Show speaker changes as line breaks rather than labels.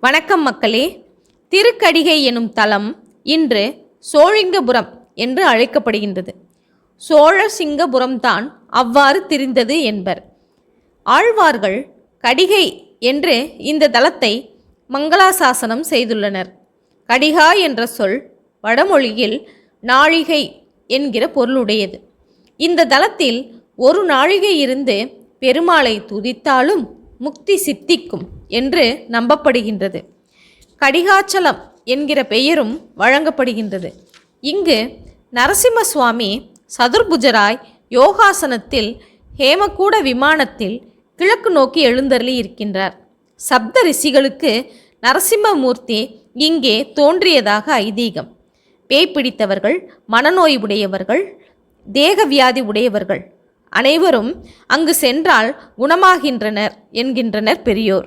வணக்கம் மக்களே. திருக்கடிகை எனும் தலம் இன்று சோழிங்கபுரம் என்று அழைக்கப்படுகின்றது. சோழசிங்கபுரம்தான் அவ்வாறு திரிந்தது என்பர். ஆழ்வார்கள் கடிகை என்று இந்த தலத்தை மங்களாசாசனம் செய்துள்ளனர். கடிகா என்ற சொல் வடமொழியில் நாழிகை என்கிற பொருளுடையது. இந்த தலத்தில் ஒரு நாழிகை இருந்து பெருமாளை துதித்தாலும் முக்தி சித்திக்கும் என்று நம்பப்படுகின்றது. கடிகாச்சலம் என்கிற பெயரும் வழங்கப்படுகின்றது. இங்கு நரசிம்ம சுவாமி சதுர்புஜராய் யோகாசனத்தில் ஹேமகூட விமானத்தில் கிழக்கு நோக்கி எழுந்தருளி இருக்கின்றார். சப்த ரிஷிகளுக்கு நரசிம்மமூர்த்தி இங்கே தோன்றியதாக ஐதீகம். பேய் பிடித்தவர்கள், மனநோய் உடையவர்கள், தேகவியாதி உடையவர்கள் அனைவரும் அங்கு சென்றால் குணமாகின்றனர் என்கின்றனர் பெரியோர்.